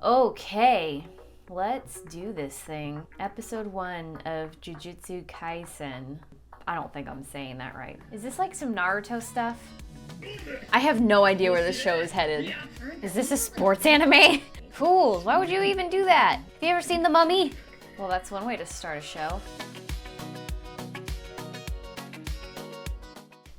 Okay, let's do this thing. Episode 1 of Jujutsu Kaisen. I don't think I'm saying that right. Is this like some Naruto stuff? I have no idea where this show is headed. Is this a sports anime? Fools, why would you even do that? Have you ever seen The Mummy? Well, that's one way to start a show.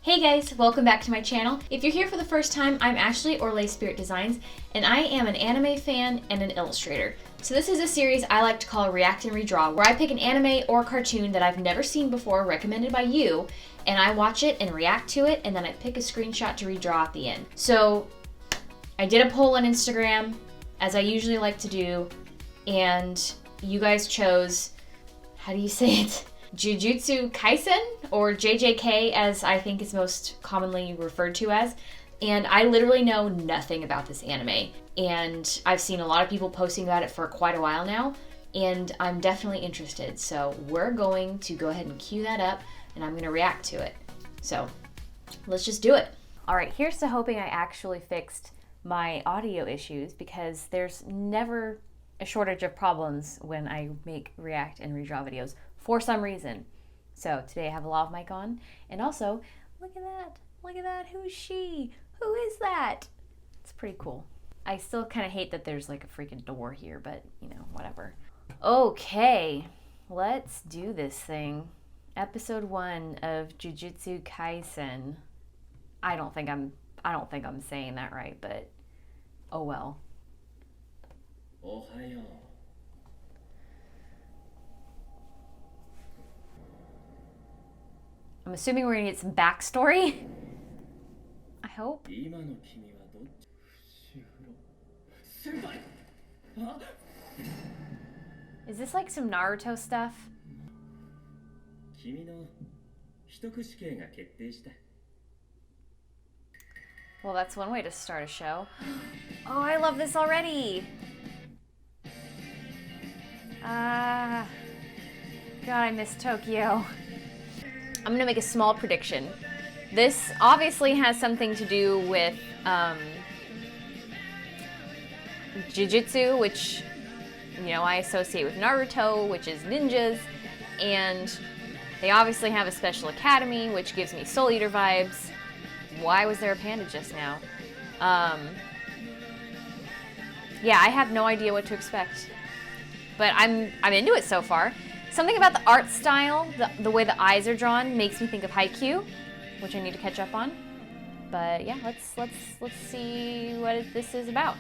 Hey guys, welcome back to my channel. If you're here for the first time, I'm Ashley or Lay Spirit Designs, and I am an anime fan and an illustrator. So this is a series I like to call React and Redraw, where I pick an anime or cartoon that I've never seen before, recommended by you, and I watch it and react to it, and then I pick a screenshot to redraw at the end. So I did a poll on Instagram, as I usually like to do, and you guys chose, how do you say it? Jujutsu Kaisen, or JJK as I think is most commonly referred to as. And I literally know nothing about this anime. And I've seen a lot of people posting about it for quite a while now, and I'm definitely interested. So we're going to go ahead and cue that up, and I'm gonna react to it. So let's just do it. All right, here's to hoping I actually fixed my audio issues, because there's never a shortage of problems when I make react and redraw videos for some reason. So today I have a lav mic on, and also, look at that, who's she? Who is that? It's pretty cool. I still kind of hate that there's like a freaking door here, but you know, whatever. Okay, let's do this thing. Episode 1 of Jujutsu Kaisen. I don't think I'm saying that right, but oh well. Ohayo. I'm assuming we're gonna get some backstory. I hope. Is this like some Naruto stuff? Well, that's one way to start a show. Oh, I love this already. God, I miss Tokyo. I'm gonna make a small prediction. This obviously has something to do with Jujutsu, which, you know, I associate with Naruto, which is ninjas, and they obviously have a special academy, which gives me Soul Eater vibes. Why was there a panda just now? Yeah, I have no idea what to expect, but I'm into it so far. Something about the art style, the way the eyes are drawn, makes me think of Haikyuu, which I need to catch up on. But yeah, let's see what this is about.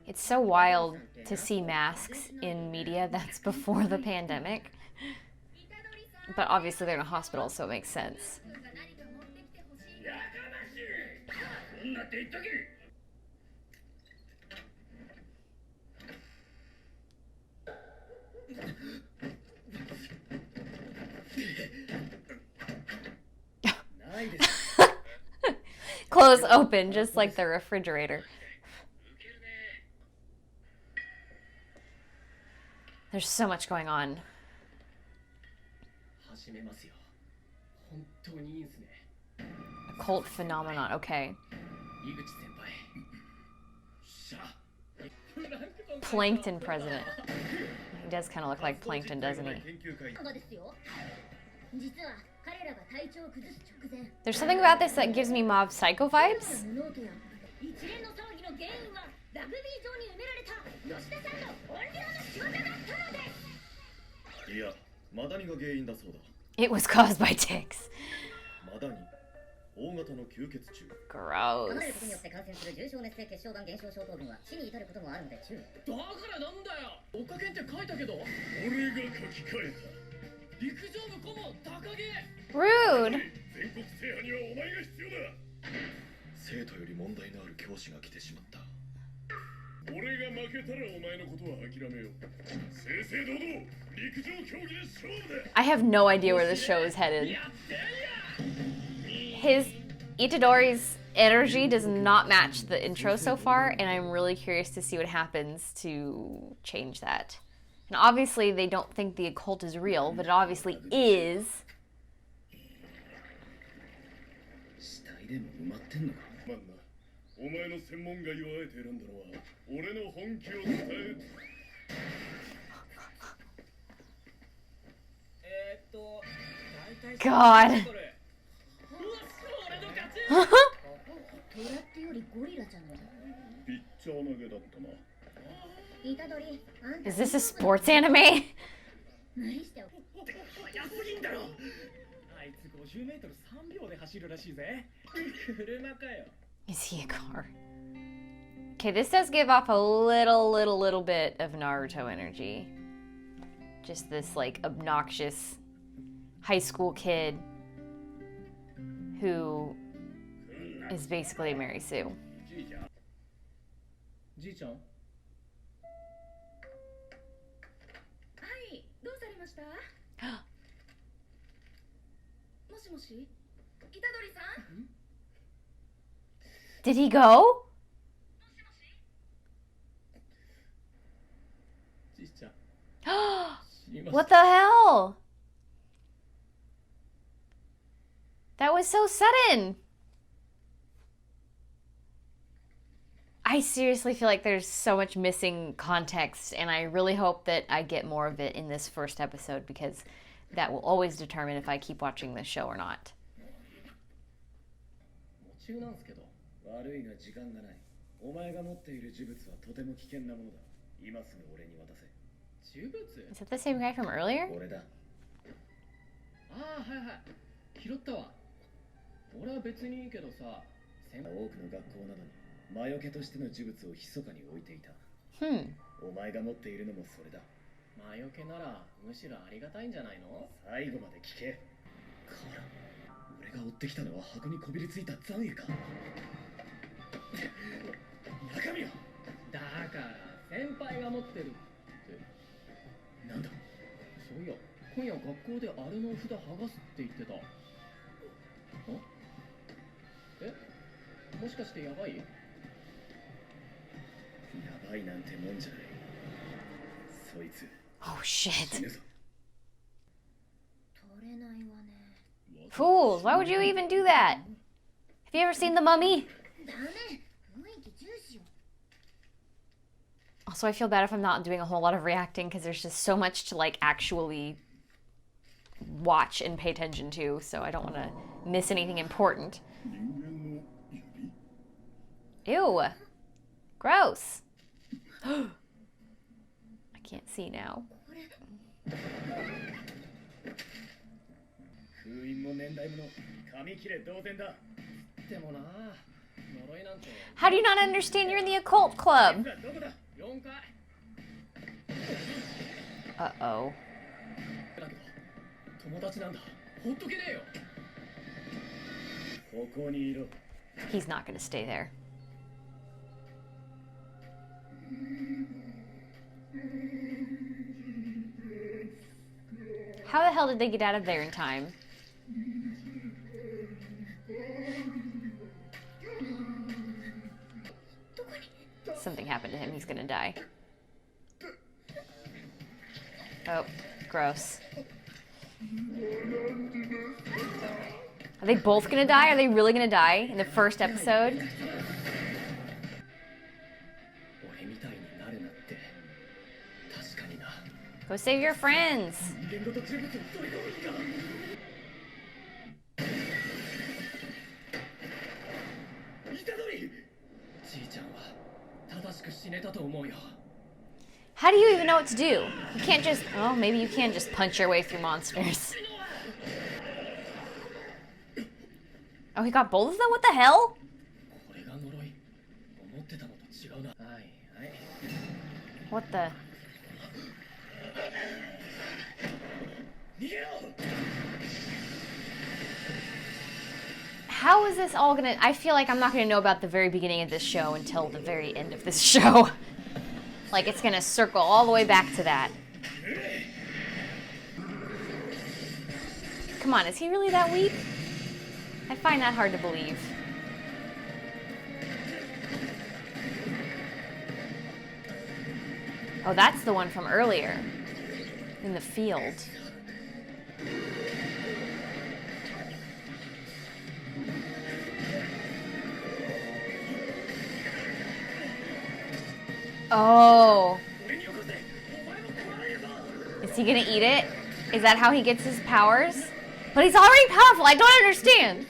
It's so wild to see masks in media that's before the pandemic. But obviously they're in a hospital, so it makes sense. Close open, just like the refrigerator. There's so much going on. A cult phenomenon, okay. Plankton president. He does kind of look like Plankton, doesn't he? There's something about this that gives me Mob Psycho vibes. It was caused by ticks. Gross. Rude. I have no idea where this show is headed. Itadori's energy does not match the intro so far, and I'm really curious to see what happens to change that. And obviously they don't think the occult is real, but it obviously is. お前の専門外をあえて選んだのは俺の本気を伝えGod. ピッチャー投げだったな。 Is this a sports anime? 速すぎんだろ。あいつ50メートル3秒で走るらしいぜ。車かよ。 Is he a car? Okay, this does give off a little bit of Naruto energy. Just this like obnoxious high school kid who is basically Mary Sue. じいちゃん。はい、どうされました？もしもし、虎杖さん？ Did he go? What the hell? That was so sudden. I seriously feel like there's so much missing context, and I really hope that I get more of it in this first episode, because that will always determine if I keep watching this show or not. 悪いが時間がない。お前が持っている呪物はとても危険なものだ。今すぐ俺に渡せ。呪物？ Is that the same guy from earlier? 俺だ。ああ、はいはい。拾ったわ。俺は別にいいけどさ、多くの学校などに魔除けとしての呪物を密かに置いていた。お前が持っているのもそれだ。魔除けならむしろありがたいんじゃないの？最後まで聞け。こら、俺が追ってきたのは箱にこびりついた残影か。 中身はだから先輩が持ってるってなんだそういや今夜学校であれの札剥がすって言ってたえもしかしてやばいやばいなんてもんじゃないそいつ Oh shit. Fools, why would you even do that? Have you ever seen The Mummy? Also, I feel bad if I'm not doing a whole lot of reacting, because there's just so much to like actually watch and pay attention to, so I don't want to miss anything important. Ew. Gross. I can't see now. How do you not understand you're in the occult club? Uh-oh. He's not gonna stay there. How the hell did they get out of there in time? Something happened to him. He's gonna die. Oh, gross. Are they both gonna die? Are they really gonna die in the first episode? Go save your friends. How do you even know what to do? You can't just... Oh, maybe you can just punch your way through monsters. Oh, he got both of them? What the hell? What the... How is this all gonna... I feel like I'm not gonna know about the very beginning of this show until the very end of this show. Like, it's gonna circle all the way back to that. Come on, is he really that weak? I find that hard to believe. Oh, that's the one from earlier. In the field. Oh. Is he gonna eat it? Is that how he gets his powers? But he's already powerful. I don't understand.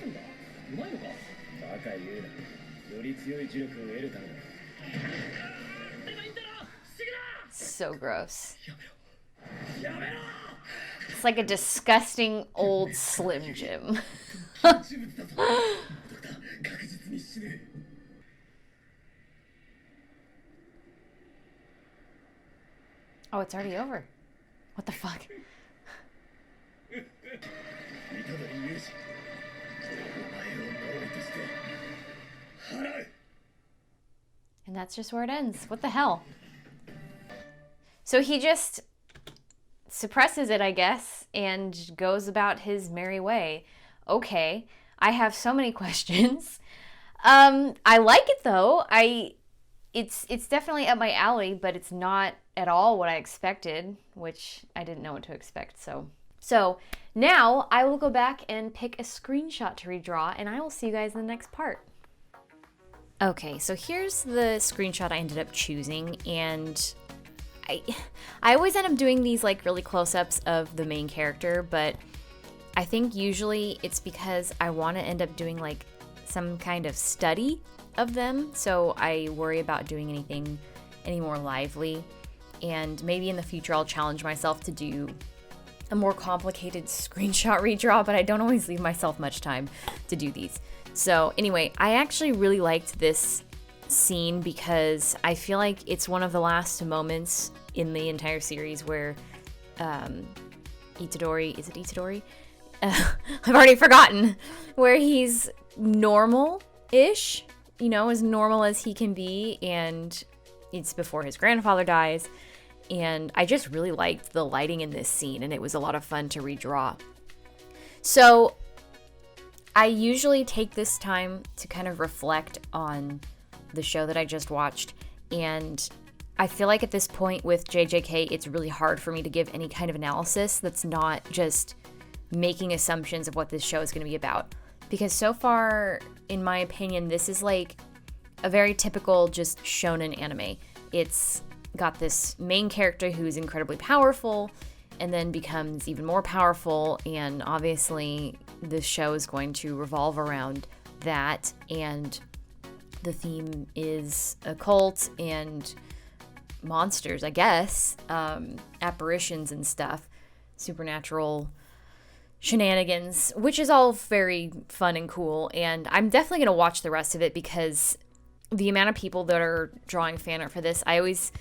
So gross. It's like a disgusting old Slim Jim. Oh, it's already over. What the fuck? And that's just where it ends. What the hell? So he just suppresses it, I guess, and goes about his merry way. Okay, I have so many questions. I like it though. It's definitely up my alley, but it's not at all what I expected, which I didn't know what to expect. So now I will go back and pick a screenshot to redraw, and I will see you guys in the next part. Okay, so here's the screenshot I ended up choosing, and I always end up doing these like really close-ups of the main character, but I think usually it's because I want to end up doing like some kind of study of them, so I worry about doing anything any more lively. And maybe in the future I'll challenge myself to do a more complicated screenshot redraw, but I don't always leave myself much time to do these. So anyway, I actually really liked this scene because I feel like it's one of the last moments in the entire series where Itadori, is it Itadori? I've already forgotten, where he's normal-ish, you know, as normal as he can be, and it's before his grandfather dies. And I just really liked the lighting in this scene, and it was a lot of fun to redraw. So I usually take this time to kind of reflect on the show that I just watched, and I feel like at this point with JJK, it's really hard for me to give any kind of analysis that's not just making assumptions of what this show is going to be about. Because so far, in my opinion, this is like a very typical just shonen anime. It's got this main character who's incredibly powerful and then becomes even more powerful, and obviously this show is going to revolve around that, and the theme is occult and monsters, I guess, apparitions and stuff, supernatural shenanigans, which is all very fun and cool, and I'm definitely going to watch the rest of it because the amount of people that are drawing fan art for this, I always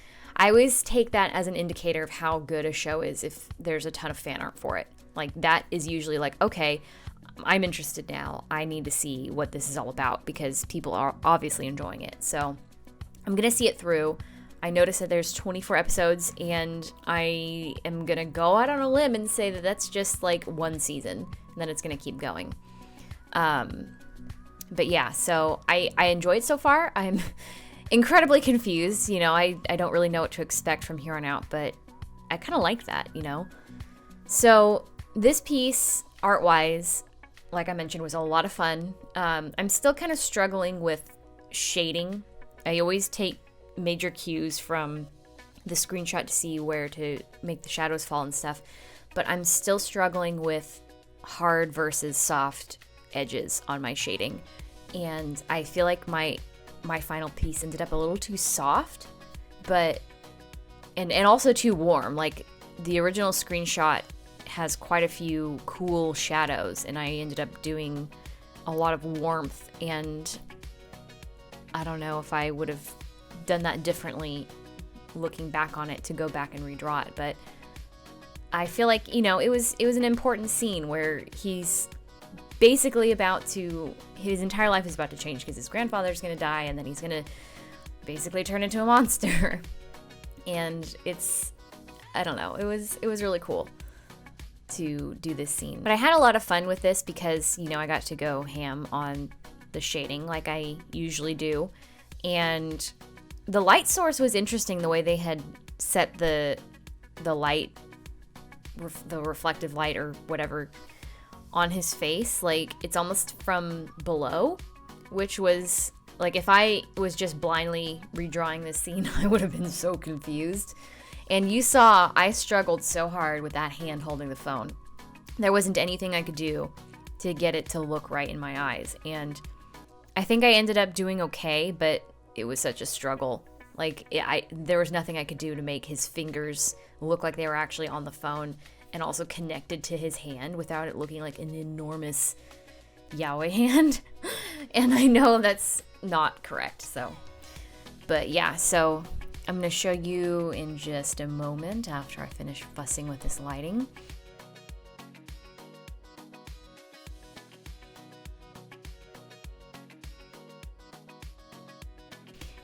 take that as an indicator of how good a show is if there's a ton of fan art for it. Like, that is usually like, okay, I'm interested now. I need to see what this is all about because people are obviously enjoying it. So I'm going to see it through. I noticed that there's 24 episodes, and I am going to go out on a limb and say that that's just like one season, and then it's going to keep going. But yeah, so I enjoyed it so far. I'm incredibly confused. You know, I don't really know what to expect from here on out, but I kind of like that, you know? So this piece, art-wise, like I mentioned, was a lot of fun. I'm still kind of struggling with shading. I always take major cues from the screenshot to see where to make the shadows fall and stuff, but I'm still struggling with hard versus soft edges on my shading, and I feel like my final piece ended up a little too soft, but and also too warm. Like, the original screenshot has quite a few cool shadows, and I ended up doing a lot of warmth, and I don't know if I would have done that differently looking back on it to go back and redraw it, but I feel like, you know, it was an important scene where he's basically his entire life is about to change because his grandfather's gonna die, and then he's gonna basically turn into a monster. And I don't know, it was really cool to do this scene. But I had a lot of fun with this because, you know, I got to go ham on the shading like I usually do, and the light source was interesting the way they had set the light, the reflective light or whatever on his face, like it's almost from below, which was like, if I was just blindly redrawing this scene, I would have been so confused. And you saw I struggled so hard with that hand holding the phone. There wasn't anything I could do to get it to look right in my eyes. And I think I ended up doing okay, but it was such a struggle. Like, there was nothing I could do to make his fingers look like they were actually on the phone and also connected to his hand without it looking like an enormous yaoi hand. And I know that's not correct, so. But yeah, so I'm going to show you in just a moment after I finish fussing with this lighting.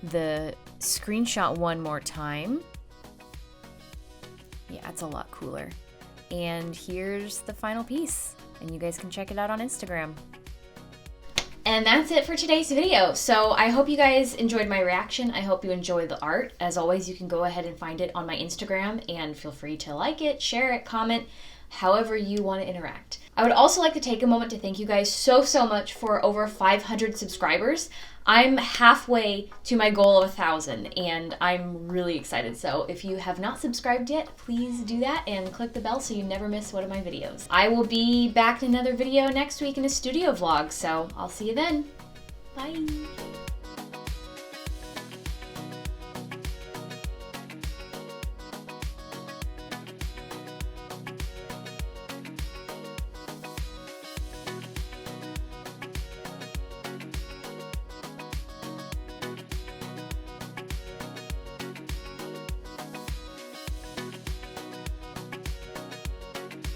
The screenshot one more time. Yeah, it's a lot cooler. And here's the final piece, and you guys can check it out on Instagram. And that's it for today's video. So I hope you guys enjoyed my reaction. I hope you enjoyed the art. As always, you can go ahead and find it on my Instagram, and feel free to like it, share it, comment, however you want to interact. I would also like to take a moment to thank you guys so much for over 500 subscribers. I'm halfway to my goal of 1,000, and I'm really excited. So if you have not subscribed yet, please do that and click the bell so you never miss one of my videos. I will be back in another video next week in a studio vlog, so I'll see you then. Bye.